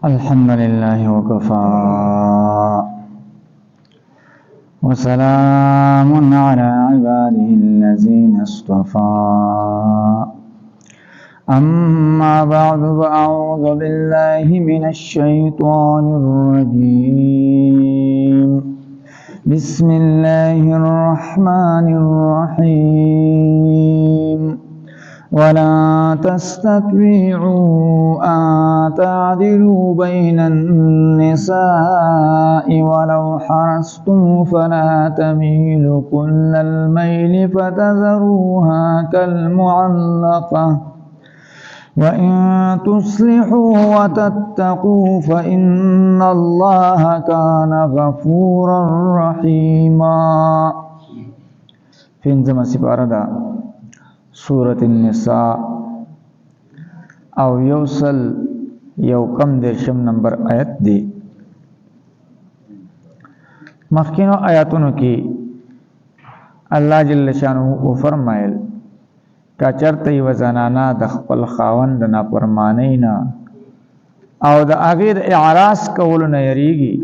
الحمد لله وكفى وسلام على عباده الذين اصطفى أما بعد فأعوذ بالله من الشيطان الرجيم بسم الله الرحمن الرحيم ولا تستطيعوا أن تعدلوا بين النساء ولو حرصتم فلا تميلوا كل الميل فتذروها كالمعلقة وإن تصلحوا وتتقوا فإن الله كان غفورا رحيما. فينزم سپاردا سورة النساء او یوصل یوکم درشم نمبر آیت دی. مخکینو آیاتونو کی الله جل شانه او فرمایل کا چرته و زنانا د خپل خاوند نه پرمانینا او د اغیر اعراض کول نه یریږي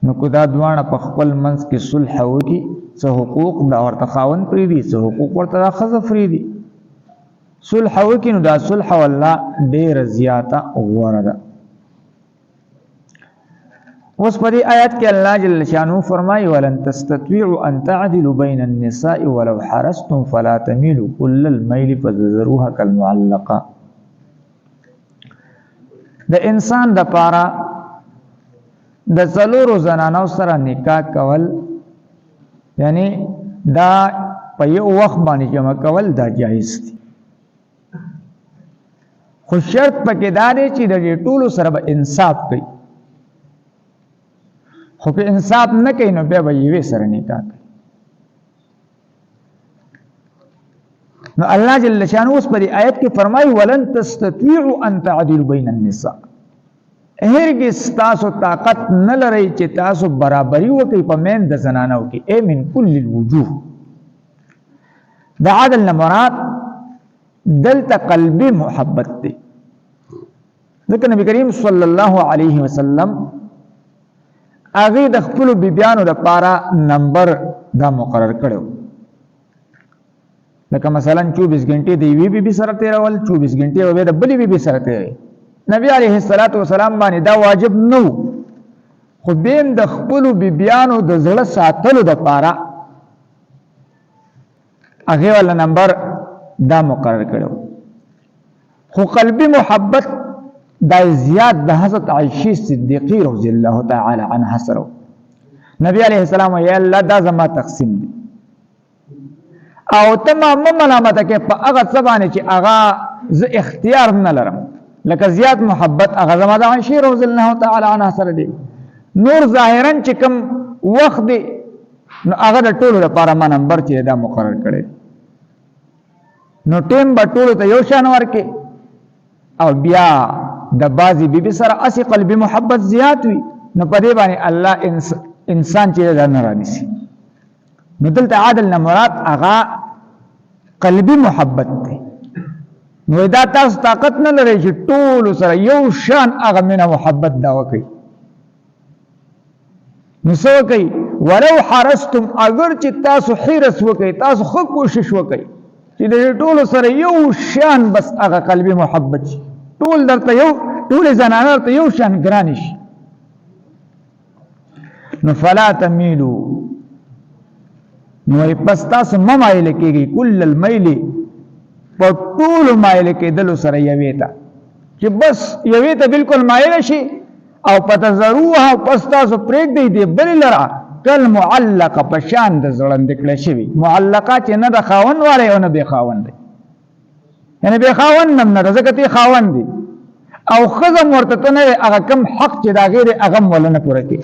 نو کو دا دوانه په خپل منځ کې صلح وکي، څه حقوق دا ورته خاوند پری دي، څه حقوق ورته خزه فری دي. صلح وکي نو دا صلح والله ډیر زیاته غوړه ده. اوس په دې آیات کې الله جل شانه فرمایي ولن تستطيعوا ان تعدلوا بين النساء ولو حرصتم فلا تميلوا كل الميل فتذروها كالمعلقه. د انسان د پاره د څلورو زنانو سره نکاح کول یعنی دا په یو وخت باندې جمع کول دا جایز دي، خو شرط پکې دا دی چې د ټولو سره به انصاف کوي. خو که انصاف نه کوي نو بیا به یوې سره نکاح کوي. نو الله جل شانه اوس په دې آیت کې فرمایي ولن تستطيعوا ان تعدلوا بين النساء. هرګز تاسو طاقت نه لرئ چې تاسو برابري وکړئ په مین د زنانو کې، اے من کل الوجوه. د عدل نه مراد دلته قلبي محبت دی. ځکه نبی کریم صلی الله علیه وسلم هغه د خپل بیبیانو لپاره نمبر دا مقرر کړو، لکه مثلا 24 غنټې د یوې بیبي سره تیرول، 24 غنټې به د بلې بیبي سره تیري. نبی علیه الصلاۃ والسلام باندې دا واجب نو، خو بیم د خپل بیبیانو د زړه ساتلو د پاره هغه ول نمبر دا مقرر کړو. خو قلبي محبت دا زیات د حضرت عائشہ صدیقہ رضی الله تعالی عنها سره. نبی علیہ السلام یا الله دا زما تقسیم دی او تمام ملامت کې په هغه سبانه چې هغه ز اختیار نه لرم، لکه زیات محبت هغه زما د عائشہ رضی الله تعالی عنها سره دی. نور ظاهرا چې کوم وخت دی نو هغه د ټولو لپاره ما نمبر چې دا مقرر کړی، نو ټیم به ټولو ته یو شان ورکې او بیا د بازي بیبي سره اسی قلبي محبت زیات وي نو په دې باندې الله انسان چې دا نه رانیسي. نو دلته عادل نه مراد هغه قلبي محبت دی. نو دا تاسو طاقت نه لرئ چې ټول سره یو شان هغه مینه محبت دا وکړي. نو څه وکړي؟ ولو حرصتم، اگر چې تاسو حرص وکړئ، تاسو خو کوشش وکړئ چې د ټول سره یو شان بس هغه قلبي محبت شي، ټول درته یو، ټول زنانه درته یو شان ګران شي. نو فلا تمیلو، نو پس تاسو ممایل کېږئ کل المیل، په ټول مایل کېدلو سره یوې ته، چې بس یوې ته بالکل مایل شي او فتذروها، پس تاسو پرېږدئ دې بلې لره کالمعلقه، په شان د زړندې کړی شوي. معلقه چې نه د خاوند والی او نه بې خاوند دی، یعنی بې خاوند هم نه ده ځکه تی خاوند دی او ښځه هم ورته ته نه دی هغه کوم حق چې د هغې دی هغه هم وله نه پوره کړي،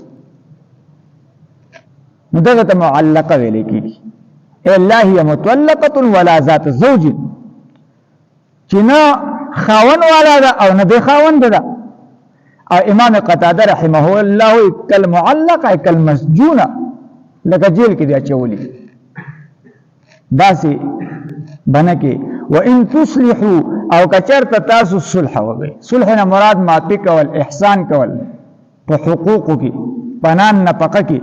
نو دغه ته معلقه ویلی کېږي. لا هي مطلقه ولا ذات زوج، چې نه خاوند والا ده او نه بې خاوند ده. او امام قتاده رحمه الله کالمعلقه کالمسجونه، لکه جیل کې دی اچولی داسې بنه کې وان تصلحوا او کچرت تاسو صلح وکړي. صلح نه مراد معافي کول، احسان کول په حقوقو کې، پنان نفقه کې.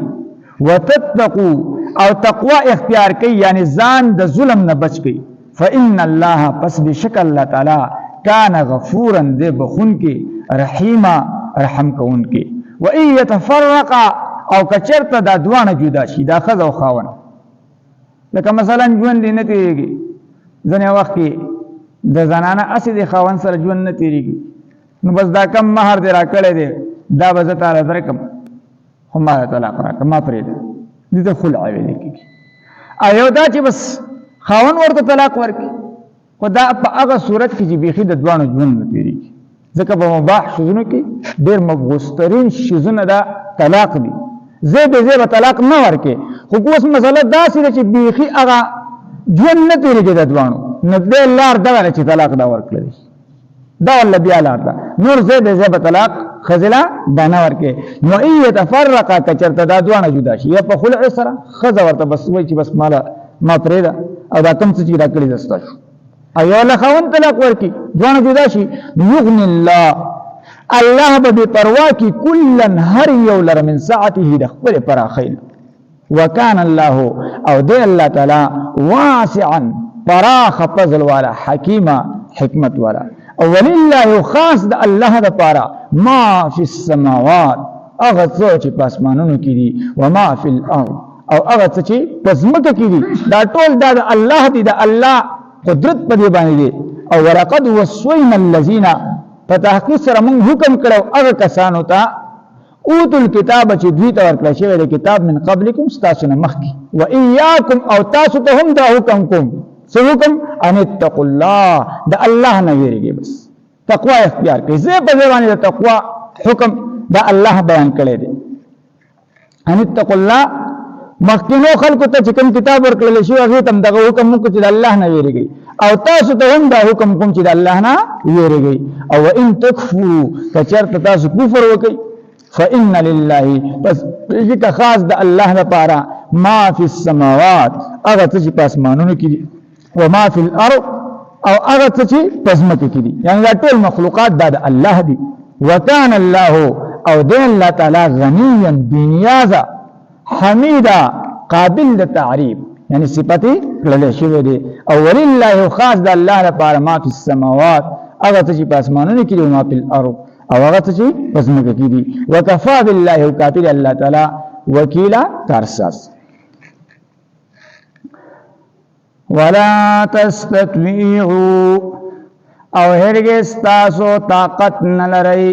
وتتقوا او تقوا اختیار کوي، یعنی ځان د ظلم نه بچ کوي. فإن الله پس بشک الله تعالی کان غفورا دے بخون کے رحیما رحم کون کے. وإن يتفرقا او کچرت دا دوانه جدا شي، دا خز او خاون، لکه مثلا ژوند نه تیریږي ځنې وخت کې د زنانه اسې د خاون سره ژوند نه تیریږي، نو بس دا کم مہر دې را کړی دی دا به زه تاله درکم خو ما طلاق راکړه ما پرېږده، دې ته خلع ویل کېږي. او یو دا چې بس خاون ورته طلاق ورکړي، خو دا په هغه صورت کې چې بیخي د دوانو ژوند نه تیریږي، ځکه په مباح شیزونو کې ډېر مبغوسترین شیزونه دا طلاق دي. زه به طلاق نه ورکې، خو اوس مسله داسې ده چې بیخي هغه ژوند نه تېرېږي د دوانو، نو دې لار دغه ده چې طلاق دا ورکړلی شي، دا والله بیا لار ده. نور زه به طلاق ښځې له دا نه ورکې. نو ان یتفرقا که چېرته دا دوانه جدا شي، یا په خلع سره ښځه ورته بس وایي چې بس ما پرېږده او دا کوم څه چې دا کړي ده ستا شو، او یو له خاوند طلاق ورکړي دوانه جدا شي، یغني الله الله به بې پروا کي کلا هر یو لره من سعته د خپلې پراخۍ نه. وکان الله او دی الله تعالی واسعا پراخ فضل والا، حکیما حکمت والا. او ولله خاص د الله د پاره ما فی السماوات هغه څه چې په اسمانونو کې دي، وما فی الارض او هغه څه چې په ځمکه کې دي، دا ټول دا د الله دي، د الله قدرت په دې باندې دي. او ولقد وصینا الذین په تحقیق سره موږ حکم کړو هغه کسانو ته اوتوا الکتاب چې دوی ته ورکړل شوی دی کتاب من قبلکم ستاسو نه مخکې، و ایاکم او تاسو ته هم دا حکم کوم، څه حکم؟ ان اتقوا الله د الله نه ویریږئ، بس تقوا اختیار کړئ. زه په دې باندې د تقوا حکم دا الله بیان کړی دی. ان اتقوا الله مخکینو خلکو ته چې کوم کتاب ورکړل شوی هغې ته هم دغه حکم وکړو چې د الله نه ویریږئ، او تاسو ته هم دا حکم کوم چې د الله نه ویریږئ. او وان تکفروا که چېرته تاسو کفر وکئ، فإن لله پس بېشکه خاص د الله لپاره ما فی السماوات هغه څه چې په اسمانونو کې دي، وما فی الارض او هغه څه چې په ځمکه کې دي، یعنې دا ټول مخلوقات دا د الله دي. وکان الله او دی الله تعالی غنیا بېنیازه، حمیدا قابل د تعریف، یعنی صفتی کړلی شوی دی. او ولله خاص د الله لپاره ما فی السماوات هغه څه چې په اسمانونو کې دي، وما فی الارض او هغه څه چې په ځمکه کې دي. وکفا بالله کافي الله تعالی وکیلا کارساز. ولا تستطيعوا او هرگز تاسو طاقت نه لرئ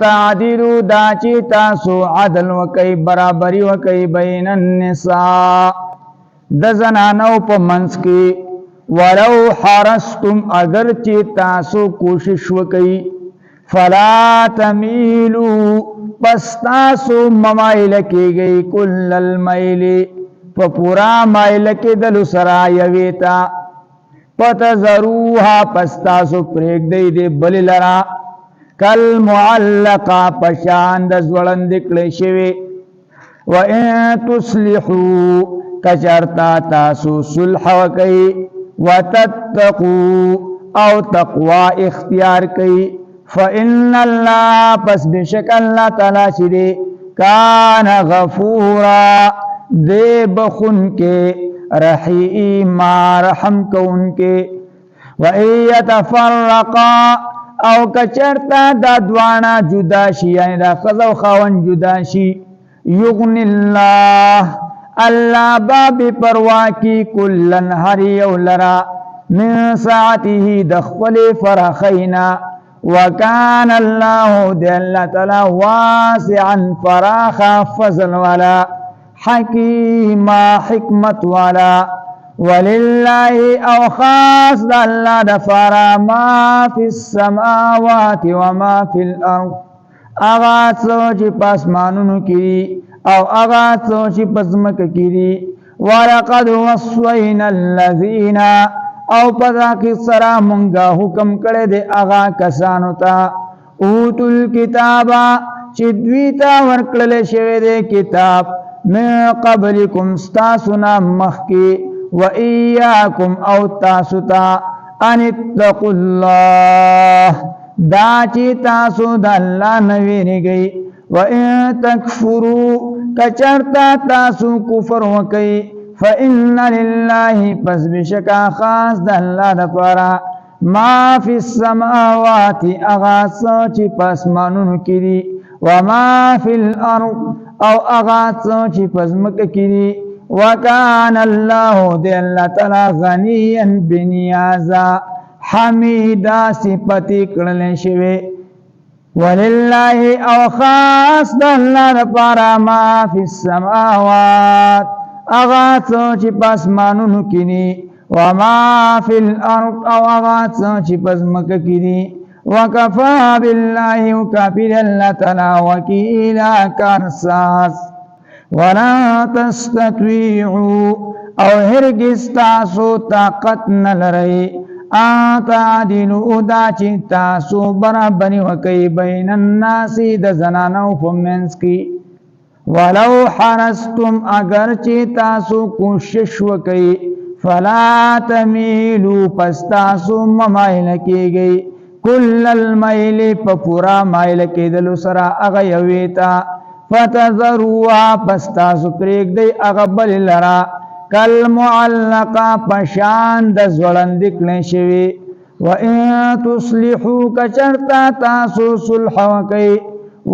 تعدلوا دا چې تاسو عدل وکئ، برابري وکئ بین النساء د زنانو په منځ کې، ولو حرستم اگر چې تاسو کوشش وکئ، فلا تمیلوا پس تاسو ممایل کېږئ کل المیل په پورا مایل کېدلو سره یوې ته، فتذروها پس تاسو پرېږدئ دې بلې لره کالمعلقه په شان د ځوړندې کړې شوې. وان تصلحوا که چېرته تاسو صلح وکئ، وتتقوا او تقوا اختیار کئ، فإن الله پس بشک اللہ تعالی چې دی کان غفورا دے بخون کے، رحیما رحم کون کے. وَإِن يَتَفَرَّقَا او کچرتا دا دوانا جدا شي، یعنی دا ښځه او خاوند جدا شي، یغن الله الله با بے پروا کی کلن هر یو لرا من ساعته د خپل فراخینا. وکان الله دی الله تعالی واسعا فراخا فضل والا، حکیما حکمت والا. ولله او خاص د الله دفارا ما فی السماوات وما فی الارض اغا څه چې په اسمانونو کې او اغا څه چې په ځمکه کې دي. ولقد وصینا الذین او پدا کی سرا مونږه حکم کړی دی هغه کسانو ته اوتوا الکتاب چې دوی ته ورکړل شوی دی کتاب من قبلکم ستاسو نه مخکې، و ایاکم او تاسوتا ان اتقوا الله دا چی تاسو د الله نویریږئ و ان تکفروا کچرتا تاسو کفر وکئ فإن لله پس بشکا خاص د الله دپاره ما فی السماوات اغا څه چې په اسمانونو کې دي وما فی الارض او اغا څه چې په ځمکه کې دي وکان الله دی الله تعالی غنیا بنیازا حمیدا صفتی کړل شوی ولله او خاص د الله لپاره ما فی السماوات اغا څه چې په اسمانونو کې دي وما فی الارض او اغا څه چې په ځمکه کې دي وکفا بالله وکافی الله تعالی وکیلا کارساز ولا تستطيعوا او هرگز تاسو طاقت نلرئ تعدلوا دا چې تاسو برابري وکئ بین الناس د زنانو په منځ کې ولو حرستم اگر چې تاسو کوشش وکئ فلا تمیلوا پس تاسو ممایل کیږئ کل المیل په پورا مایل کېدلو سره هغه یوې ته فتذروا پس تاسو پرېږدئ هغه بلې لره کالمعلقه پشان د ځوړندې کړې شوي و ان تصلحوا کچرتا تاسو صلح وکئ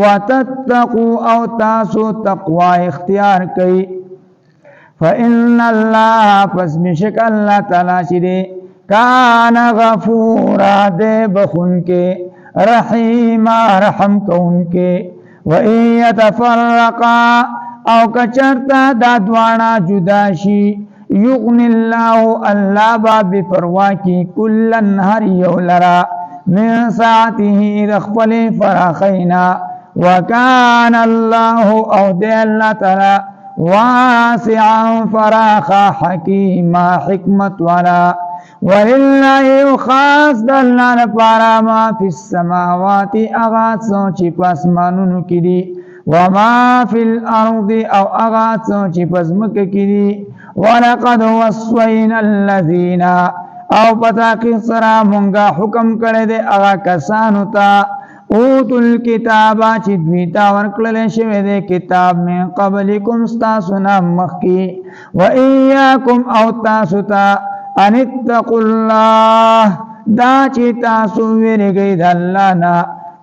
وتتقوا او تاسو تقوا اختیار کئ فإن الله پس بشک الله تعالی چې دی کان غفورا دے بخون کے رحیما رحم کون کے وَإِن يَتَفَرَّقَا او کچرتا دا دوانا جداشی یغنی اللہ اللہ باب پروا کی کلن ہر یولرا من ساعته دخپل فراخینا وکان اللہ او دے اللہ تعالی واسعا فراخا حکیما حکمت والا ولله خاص د الله لپاره ما فی السماوات اغا څه چې په اسمانونو کې دي وما فی الارض او اغا څه چې په ځمکه کې دي ولقد وصینا الذین او پتا کې سره مونږه حکم کړی دی هغه کسانو ته اوتوا الکتاب چې دوی ته ورکړل شوی دی کتاب من قبلکم ستاسو نه مخکې و ایاکم او تاسو ته ان اتقوا الله دا چې تاسو ویریږئ د الله نه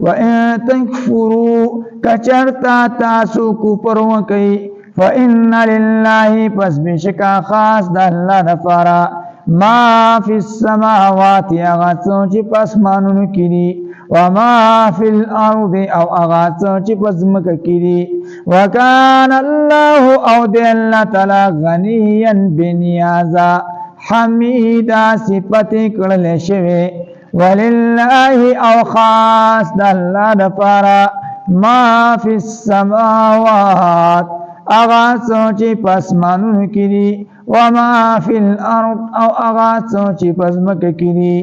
و ان تکفروا کچرتا تاسو کفر وکئ فإن لله پس بشکا خاص د الله لپاره ما فی السماوات هغه څه چې په اسمانونو کې دي وما فی الارض او هغه څه چې په ځمکه کې دي وکان الله او دی الله تعالی غنیا بنیازا حمیدا صفتی کړل شوی ولله او خاص د الله لپاره ما فی السماوات اغا څه چې په اسمانونو کې دي وما فی الارض او اغا څه چې په ځمکه کې دي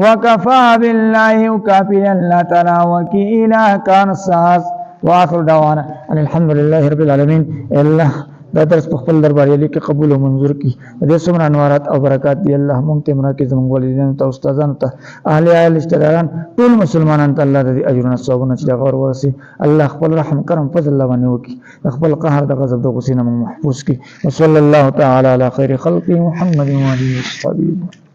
وکفا بالله وکافی الله تعالی وکیلا کارساز واخر دعوانا الحمد لله رب العالمین الله دا درس په خپل دربار یې کې قبول او منظور کړي دې څومره انوارات او برکات دی الله مونږ ته مرکه زموږ والدین ته استادانو ته اهل عیال رشتہداران ټول مسلمانانو ته الله دې اجرونه ثوابونه چې غور ورسي الله خپل رحم کرم فضل الله باندې وکړي خپل قهر د غضب د غصې نه محفوظ کړي وصلی الله تعالی علی خیر خلق محمد و علیه وصحبه